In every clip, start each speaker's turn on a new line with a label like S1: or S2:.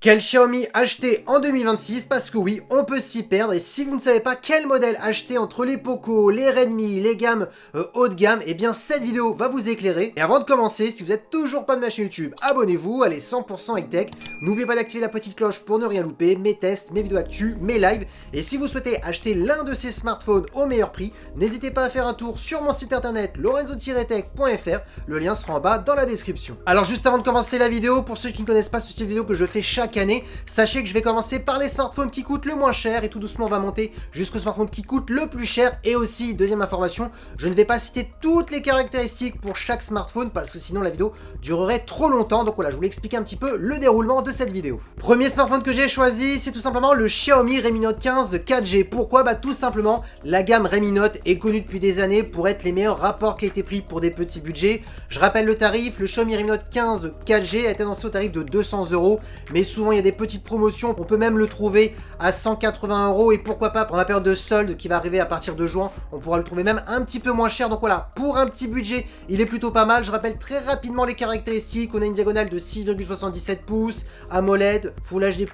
S1: Quel Xiaomi acheter en 2026? Parce que oui, on peut s'y perdre et si vous ne savez pas quel modèle acheter entre les Poco, les Redmi, les gammes haut de gamme, eh bien cette vidéo va vous éclairer. Et avant de commencer, si vous n'êtes toujours pas de ma chaîne YouTube, abonnez-vous, allez 100% high-tech. N'oubliez pas d'activer la petite cloche pour ne rien louper, mes tests, mes vidéos actu, mes lives. Et si vous souhaitez acheter l'un de ces smartphones au meilleur prix, n'hésitez pas à faire un tour sur mon site internet lorenzo-tech.fr, le lien sera en bas dans la description. Alors juste avant de commencer la vidéo, pour ceux qui ne connaissent pas ce style de vidéo que je fais chaque année, sachez que je vais commencer par les smartphones qui coûtent le moins cher et tout doucement on va monter jusqu'au smartphone qui coûte le plus cher. Et aussi, deuxième information, je ne vais pas citer toutes les caractéristiques pour chaque smartphone parce que sinon la vidéo durerait trop longtemps. Donc voilà, je voulais expliquer un petit peu le déroulement de cette vidéo. Premier smartphone que j'ai choisi, c'est tout simplement le Xiaomi Redmi Note 15 4G. Pourquoi? Bah tout simplement, la gamme Redmi Note est connue depuis des années pour être les meilleurs rapports qualité-prix pour des petits budgets. Je rappelle le tarif, le Xiaomi Redmi Note 15 4G a été annoncé au tarif de 200 €, mais souvent il y a des petites promotions, on peut même le trouver à 180 € et pourquoi pas pour la période de solde qui va arriver à partir de juin, on pourra le trouver même un petit peu moins cher. Donc voilà, pour un petit budget, il est plutôt pas mal. Je rappelle très rapidement les caractéristiques. On a une diagonale de 6,77 pouces, AMOLED, Full HD+,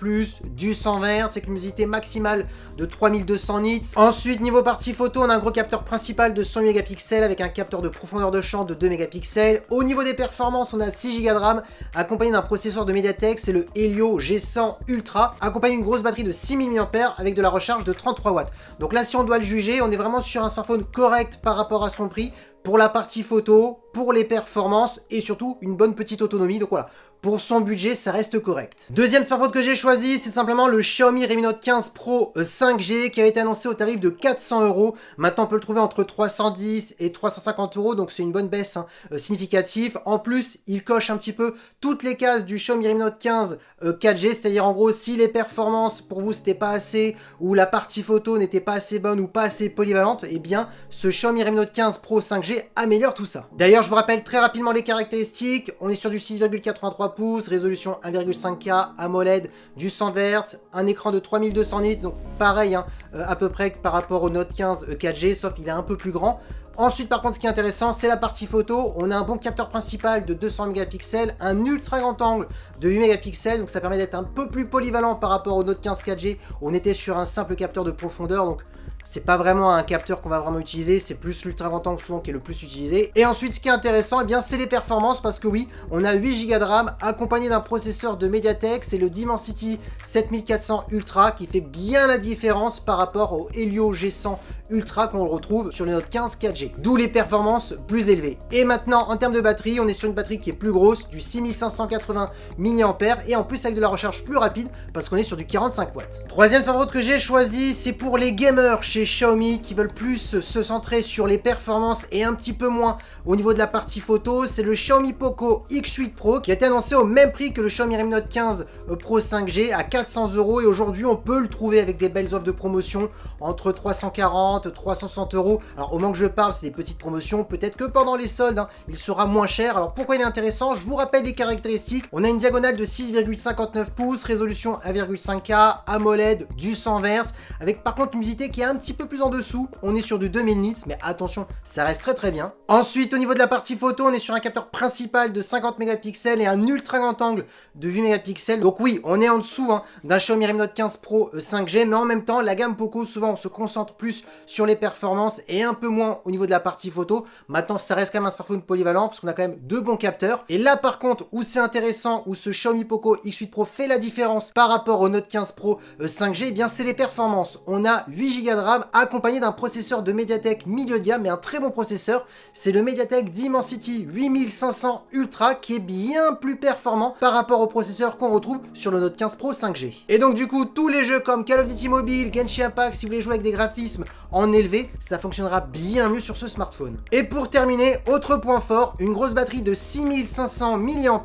S1: du 100 Hz, avec une luminosité maximale de 3200 nits. Ensuite, niveau partie photo, on a un gros capteur principal de 100 mégapixels avec un capteur de profondeur de champ de 2 mégapixels. Au niveau des performances, on a 6 Go de RAM accompagné d'un processeur de MediaTek, c'est le Helio G100 Ultra, accompagné d'une grosse batterie de 6000 mAh avec de la recharge de 33 watts. Donc là, si on doit le juger, on est vraiment sur un smartphone correct par rapport à son prix, pour la partie photo, pour les performances et surtout une bonne petite autonomie. Donc voilà, pour son budget, ça reste correct. Deuxième smartphone que j'ai choisi, c'est simplement le Xiaomi Redmi Note 15 Pro 5G qui avait été annoncé au tarif de 400 €. Maintenant, on peut le trouver entre 310 et 350 €, donc c'est une bonne baisse significative. En plus, il coche un petit peu toutes les cases du Xiaomi Redmi Note 15 4G, c'est-à-dire en gros, si les performances pour vous c'était pas assez, ou la partie photo n'était pas assez bonne ou pas assez polyvalente, eh bien, ce Xiaomi Redmi Note 15 Pro 5G améliore tout ça. D'ailleurs, je vous rappelle très rapidement les caractéristiques. On est sur du 6,83 pouces, résolution 1,5K, AMOLED, du 100 Hz, un écran de 3200 nits, donc pareil, à peu près que par rapport au Note 15 4G, sauf qu'il est un peu plus grand. Ensuite, par contre, ce qui est intéressant, c'est la partie photo. On a un bon capteur principal de 200 mégapixels, un ultra grand angle de 8 mégapixels, donc ça permet d'être un peu plus polyvalent par rapport au Note 15 4G. On était sur un simple capteur de profondeur, donc c'est pas vraiment un capteur qu'on va vraiment utiliser, c'est plus l'ultra grand angle souvent qui est le plus utilisé. Et ensuite, ce qui est intéressant, eh bien, c'est les performances parce que oui, on a 8 Go de RAM accompagné d'un processeur de MediaTek, c'est le Dimensity 7400 Ultra qui fait bien la différence par rapport au Helio G100 Ultra qu'on le retrouve sur le Note 15 4G. D'où les performances plus élevées. Et maintenant, en termes de batterie, on est sur une batterie qui est plus grosse, du 6580 mAh et en plus avec de la recharge plus rapide parce qu'on est sur du 45 watts. Troisième smartphone que j'ai choisi, c'est pour les gamers chez Xiaomi qui veulent plus se centrer sur les performances et un petit peu moins au niveau de la partie photo. C'est le Xiaomi Poco X8 Pro qui a été annoncé au même prix que le Xiaomi Redmi Note 15 Pro 5G à 400 € et aujourd'hui on peut le trouver avec des belles offres de promotion entre 340 360 €. Alors au moment que je parle, c'est des petites promotions, peut-être que pendant les soldes il sera moins cher. Alors pourquoi il est intéressant? Je vous rappelle les caractéristiques. On a une diagonale de 6,59 pouces, résolution 1,5K, AMOLED, du 100 Hz avec par contre une luminosité qui est un petit peu plus en dessous. On est sur du 2000 nits, mais attention, ça reste très bien. Ensuite, au niveau de la partie photo, on est sur un capteur principal de 50 mégapixels et un ultra grand angle de 8 mégapixels. Donc oui, on est en dessous d'un Xiaomi Redmi Note 15 Pro 5G, mais en même temps, la gamme Poco, souvent, on se concentre plus sur les performances et un peu moins au niveau de la partie photo. Maintenant, ça reste quand même un smartphone polyvalent parce qu'on a quand même deux bons capteurs. Et là, par contre, où c'est intéressant, où ce Xiaomi Poco X8 Pro fait la différence par rapport au Note 15 Pro 5G, eh bien, c'est les performances. On a 8 Go de RAM accompagné d'un processeur de MediaTek milieu de gamme, mais un très bon processeur. C'est le MediaTek Dimensity 8500 Ultra qui est bien plus performant par rapport au processeur qu'on retrouve sur le Note 15 Pro 5G. Et donc du coup, tous les jeux comme Call of Duty Mobile, Genshin Impact, si vous voulez jouer avec des graphismes en élevé, ça fonctionnera bien mieux sur ce smartphone. Et pour terminer, autre point fort, une grosse batterie de 6500 mAh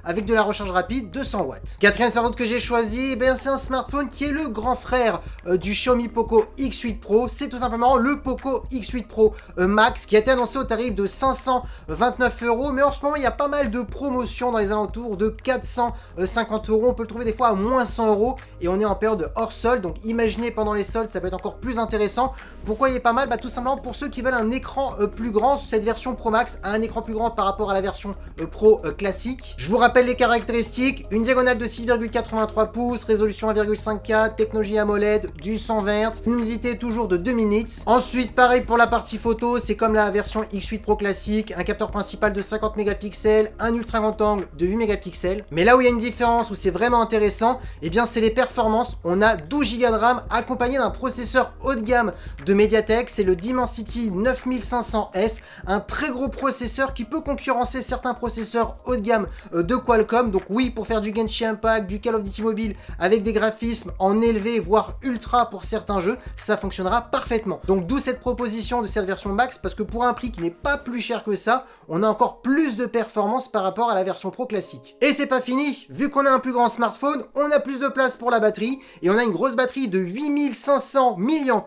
S1: avec de la recharge rapide de 100 watts. Quatrième smartphone que j'ai choisi, eh bien, c'est un smartphone qui est le grand frère du Xiaomi Poco X8 Pro. C'est tout simplement le Poco X8 Pro Max qui a été annoncé au tarif de 529 €. Mais en ce moment, il y a pas mal de promotions dans les alentours de 450 €. On peut le trouver des fois à moins 100 € et on est en période hors solde. Donc imaginez pendant les soldes, ça peut être encore plus intéressant. Pourquoi il est pas mal? Tout simplement pour ceux qui veulent un écran plus grand. Cette version Pro Max a un écran plus grand par rapport à la version Pro classique. Je vous rappelle les caractéristiques: une diagonale de 6,83 pouces, résolution 1,5K, technologie AMOLED, du 100 Hz, une luminosité toujours de 2000 nits. Ensuite, pareil pour la partie photo, c'est comme la version X8 Pro classique, un capteur principal de 50 mégapixels, un ultra grand angle de 8 mégapixels. Mais là où il y a une différence, où c'est vraiment intéressant, eh bien c'est les performances. On a 12 Go de RAM accompagné d'un processeur haut de gamme de MediaTek, c'est le Dimensity 9500S, un très gros processeur qui peut concurrencer certains processeurs haut de gamme de Qualcomm. Donc oui, pour faire du Genshin Impact, du Call of Duty Mobile avec des graphismes en élevé voire ultra pour certains jeux, ça fonctionnera parfaitement. Donc d'où cette proposition de cette version Max, parce que pour un prix qui n'est pas plus cher que ça, on a encore plus de performance par rapport à la version Pro classique. Et c'est pas fini, vu qu'on a un plus grand smartphone, on a plus de place pour la batterie et on a une grosse batterie de 8500 mAh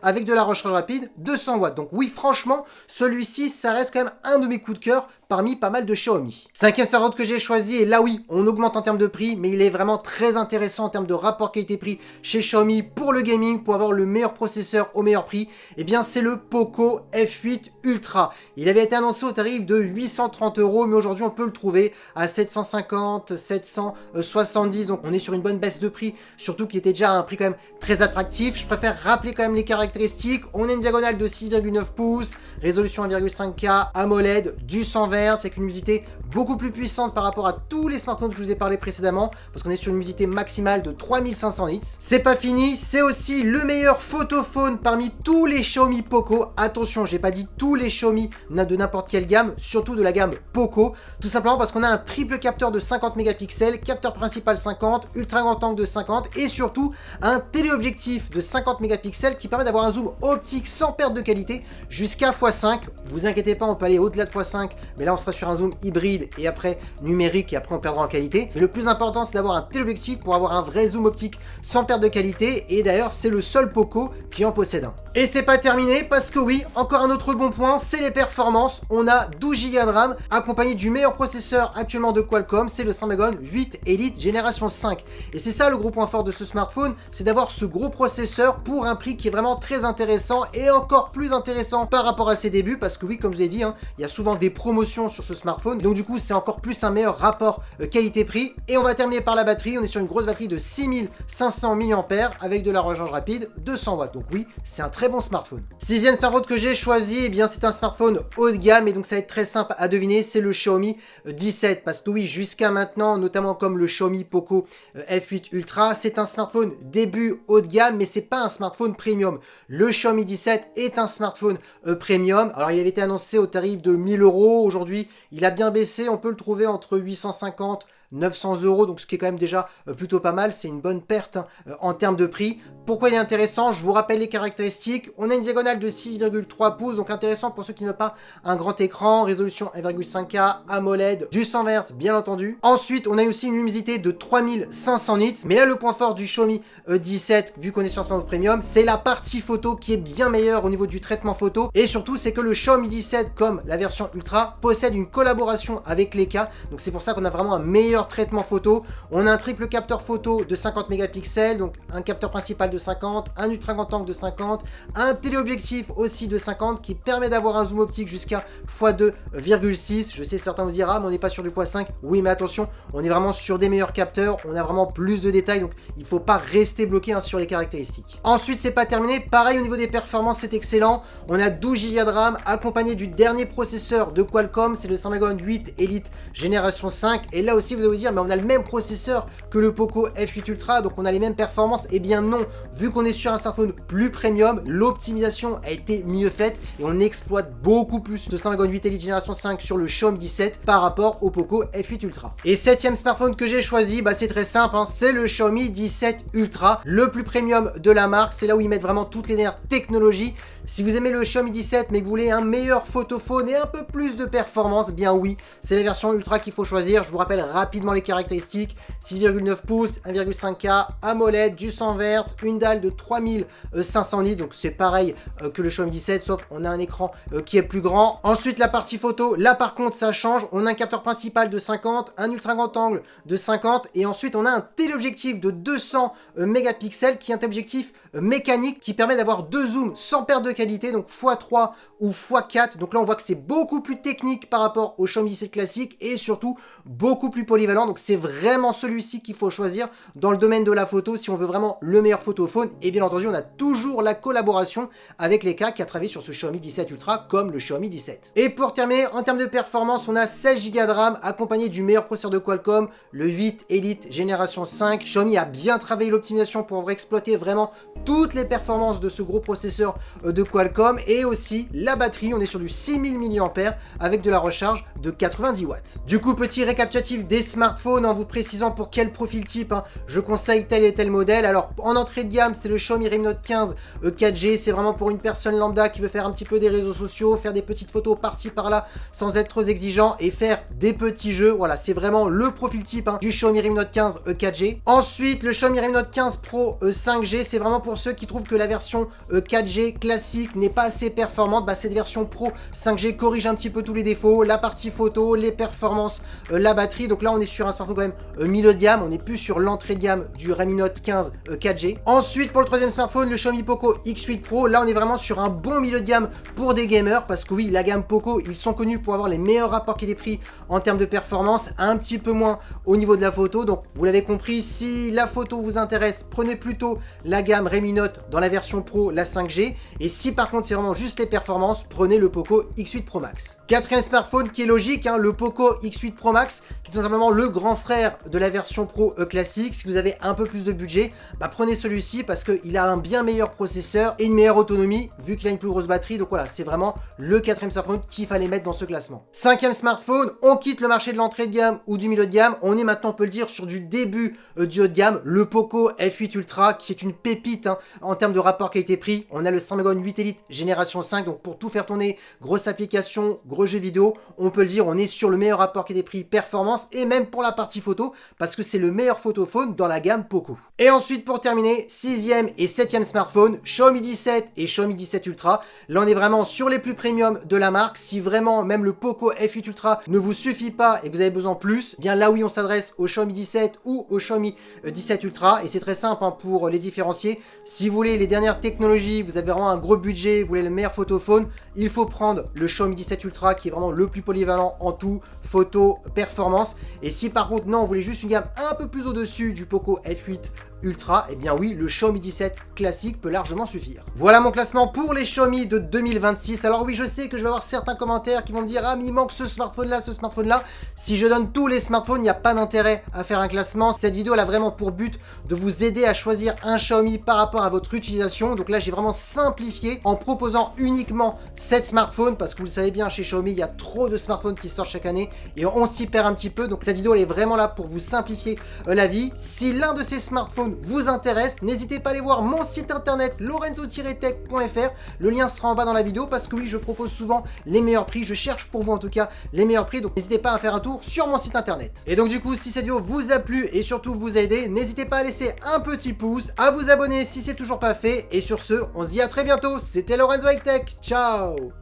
S1: avec de la recharge rapide de 100 watts. Donc oui, franchement, celui-ci, ça reste quand même un de mes coups de cœur parmi pas mal de Xiaomi. Cinquième smartphone que j'ai choisi, et là oui, on augmente en termes de prix, mais il est vraiment très intéressant en termes de rapport qualité-prix chez Xiaomi pour le gaming, pour avoir le meilleur processeur au meilleur prix. Et bien c'est le Poco F8 Ultra. Il avait été annoncé au tarif de 830 €, mais aujourd'hui on peut le trouver à 750, 770, donc on est sur une bonne baisse de prix, surtout qu'il était déjà à un prix quand même très attractif. Je préfère rappeler quand même les caractéristiques. On a une diagonale de 6,9 pouces, résolution 1,5K, AMOLED, du 100 Hz, avec une luminosité beaucoup plus puissante par rapport à tous les smartphones que je vous ai parlé précédemment, parce qu'on est sur une luminosité maximale de 3500 nits. C'est pas fini, c'est aussi le meilleur photophone parmi tous les Xiaomi Poco. Attention, j'ai pas dit tous les Xiaomi de n'importe quelle gamme, surtout de la gamme Poco, tout simplement parce qu'on a un triple capteur de 50 mégapixels, capteur principal 50, ultra grand angle de 50 et surtout un téléobjectif de 50 mégapixels qui permet d'avoir un zoom optique sans perte de qualité jusqu'à x5. Vous inquiétez pas, on peut aller au-delà de x5, mais là on sera sur un zoom hybride et après numérique et après on perdra en qualité. Mais le plus important, c'est d'avoir un téléobjectif pour avoir un vrai zoom optique sans perte de qualité, et d'ailleurs c'est le seul Poco qui en possède un. Et c'est pas terminé, parce que oui, encore un autre bon point, c'est les performances. On a 12 Go de RAM accompagné du meilleur processeur actuellement de Qualcomm, c'est le Snapdragon 8 Elite génération 5. Et c'est ça le gros point fort de ce smartphone, c'est d'avoir ce gros processeur pour un prix qui est vraiment très intéressant, et encore plus intéressant par rapport à ses débuts, parce que oui, comme je vous ai dit, il y a souvent des promotions sur ce smartphone, donc du coup c'est encore plus un meilleur rapport qualité-prix. Et on va terminer par la batterie. On est sur une grosse batterie de 6500 mAh avec de la recharge rapide de 100 watts. Donc oui, c'est un très bon smartphone. Sixième smartphone que j'ai choisi, eh bien c'est un smartphone haut de gamme, et donc ça va être très simple à deviner, c'est le Xiaomi 17, parce que oui, jusqu'à maintenant, notamment comme le Xiaomi Poco F8 Ultra, c'est un smartphone début haut de gamme, mais c'est pas un smartphone premium. Le Xiaomi 17 est un smartphone premium. Alors il avait été annoncé au tarif de 1000 €, aujourd'hui il a bien baissé, on peut le trouver entre 850 900 €, donc ce qui est quand même déjà plutôt pas mal, c'est une bonne perte en termes de prix. Pourquoi il est intéressant? Je vous rappelle les caractéristiques. On a une diagonale de 6,3 pouces, donc intéressant pour ceux qui n'ont pas un grand écran, résolution 1,5K, AMOLED, du 100 Hz bien entendu. Ensuite, on a aussi une luminosité de 3500 nits, mais là le point fort du Xiaomi 17, vu qu'on est sur un smartphone premium, c'est la partie photo qui est bien meilleure au niveau du traitement photo, et surtout c'est que le Xiaomi 17, comme la version Ultra, possède une collaboration avec Leica, donc c'est pour ça qu'on a vraiment un meilleur traitement photo. On a un triple capteur photo de 50 mégapixels, donc un capteur principal de 50, un ultra grand angle de 50, un téléobjectif aussi de 50 qui permet d'avoir un zoom optique jusqu'à x2,6. Je sais, certains vous diront, ah, mais on n'est pas sur du x5. Oui, mais attention, on est vraiment sur des meilleurs capteurs, on a vraiment plus de détails, donc il ne faut pas rester bloqué sur les caractéristiques. Ensuite, c'est pas terminé, pareil au niveau des performances, c'est excellent. On a 12 Go de RAM accompagné du dernier processeur de Qualcomm, c'est le Snapdragon 8 Elite génération 5, et là aussi vous allez vous dire, mais on a le même processeur que le Poco F8 Ultra, donc on a les mêmes performances. Eh bien non, vu qu'on est sur un smartphone plus premium, l'optimisation a été mieux faite et on exploite beaucoup plus de Snapdragon 8 Elite génération 5 sur le Xiaomi 17 par rapport au Poco F8 Ultra. Et septième smartphone que j'ai choisi, c'est très simple, c'est le Xiaomi 17 Ultra, le plus premium de la marque. C'est là où ils mettent vraiment toutes les dernières technologies. Si vous aimez le Xiaomi 17 mais que vous voulez un meilleur photophone et un peu plus de performance, eh bien oui, c'est la version Ultra qu'il faut choisir. Je vous rappelle rapidement les caractéristiques. 6,9 pouces, 1,5K, AMOLED, du 100 Hz, une dalle de 3500 nits, donc c'est pareil que le Xiaomi 17, sauf on a un écran qui est plus grand. Ensuite, la partie photo, là par contre ça change. On a un capteur principal de 50, un ultra grand angle de 50, et ensuite on a un téléobjectif de 200 mégapixels qui est un objectif mécanique qui permet d'avoir deux zooms sans perte de qualité, donc x3 ou x4. Donc là on voit que c'est beaucoup plus technique par rapport au Xiaomi 17 classique et surtout beaucoup plus polyvalent. Donc c'est vraiment celui-ci qu'il faut choisir dans le domaine de la photo si on veut vraiment le meilleur photophone. Et bien entendu on a toujours la collaboration avec Leica qui a travaillé sur ce Xiaomi 17 Ultra comme le Xiaomi 17. Et pour terminer, en termes de performance, on a 16 Go de RAM accompagné du meilleur processeur de Qualcomm, le 8 Elite génération 5. Xiaomi a bien travaillé l'optimisation pour exploiter vraiment toutes les performances de ce gros processeur de Qualcomm, et aussi la batterie, on est sur du 6000 mAh avec de la recharge de 90 watts. Du coup, petit récapitulatif des smartphones en vous précisant pour quel profil type je conseille tel et tel modèle. Alors en entrée de gamme, c'est le Xiaomi Redmi Note 15 4G, c'est vraiment pour une personne lambda qui veut faire un petit peu des réseaux sociaux, faire des petites photos par-ci par-là sans être trop exigeant et faire des petits jeux. Voilà, c'est vraiment le profil type du Xiaomi Redmi Note 15 4G. Ensuite, le Xiaomi Redmi Note 15 Pro 5G, c'est vraiment pour ceux qui trouvent que la version 4G classique n'est pas assez performante. Cette version Pro 5G corrige un petit peu tous les défauts, la partie photo, les performances, la batterie. Donc là on est sur un smartphone quand même milieu de gamme, on n'est plus sur l'entrée de gamme du Redmi Note 15 4G. Ensuite, pour le troisième smartphone, le Xiaomi Poco X8 Pro, là on est vraiment sur un bon milieu de gamme pour des gamers, parce que oui, la gamme Poco, ils sont connus pour avoir les meilleurs rapports qualité-prix en termes de performance, un petit peu moins au niveau de la photo. Donc vous l'avez compris, si la photo vous intéresse, prenez plutôt la gamme Redmi Note dans la version Pro, la 5G, et si par contre c'est vraiment juste les performances, prenez le Poco X8 Pro Max. Quatrième smartphone qui est logique, le Poco X8 Pro Max, qui est tout simplement le grand frère de la version Pro classique. Si vous avez un peu plus de budget, prenez celui-ci parce qu'il a un bien meilleur processeur et une meilleure autonomie vu qu'il a une plus grosse batterie. Donc voilà, c'est vraiment le quatrième smartphone qu'il fallait mettre dans ce classement. Cinquième smartphone, on quitte le marché de l'entrée de gamme ou du milieu de gamme. On est maintenant, on peut le dire, sur du début du haut de gamme, le Poco F8 Ultra, qui est une pépite en termes de rapport qualité-prix. On a le Snapdragon 8 Elite génération 5, donc pour tout faire tourner, grosse application, gros jeux vidéo, on peut le dire, on est sur le meilleur rapport qualité-prix performance, et même pour la partie photo, parce que c'est le meilleur photophone dans la gamme Poco. Et ensuite, pour terminer, sixième et septième smartphone, Xiaomi 17 et Xiaomi 17 Ultra. Là, on est vraiment sur les plus premium de la marque. Si vraiment même le Poco F8 Ultra ne vous suffit pas et que vous avez besoin de plus, bien là oui, on s'adresse au Xiaomi 17 ou au Xiaomi 17 Ultra, et c'est très simple pour les différencier. Si vous voulez les dernières technologies, vous avez vraiment un gros budget, vous voulez le meilleur photophone, il faut prendre le Xiaomi 17 Ultra qui est vraiment le plus polyvalent en tout, photo, performance. Et si par contre non, vous voulez juste une gamme un peu plus au-dessus du Poco F8 Ultra, et bien oui, le Xiaomi 17 classique peut largement suffire. Voilà mon classement pour les Xiaomi de 2026. Alors oui, je sais que je vais avoir certains commentaires qui vont me dire « Ah mais il manque ce smartphone-là, ce smartphone-là ». Si je donne tous les smartphones, il n'y a pas d'intérêt à faire un classement. Cette vidéo, elle a vraiment pour but de vous aider à choisir un Xiaomi par rapport à votre utilisation. Donc là, j'ai vraiment simplifié en proposant uniquement 7 smartphones, parce que vous le savez bien, chez Xiaomi, il y a trop de smartphones qui sortent chaque année et on s'y perd un petit peu. Donc cette vidéo, elle est vraiment là pour vous simplifier la vie. Si l'un de ces smartphones vous intéresse, n'hésitez pas à aller voir mon site internet lorenzo-tech.fr. Le lien sera en bas dans la vidéo, parce que oui, je propose souvent les meilleurs prix. Je cherche pour vous en tout cas les meilleurs prix. Donc n'hésitez pas à faire un tour sur mon site internet. Et donc du coup, si cette vidéo vous a plu et surtout vous a aidé, n'hésitez pas à laisser un petit pouce, à vous abonner si c'est toujours pas fait. Et sur ce, on se dit à très bientôt. C'était Lorenzo avec Tech. Ciao.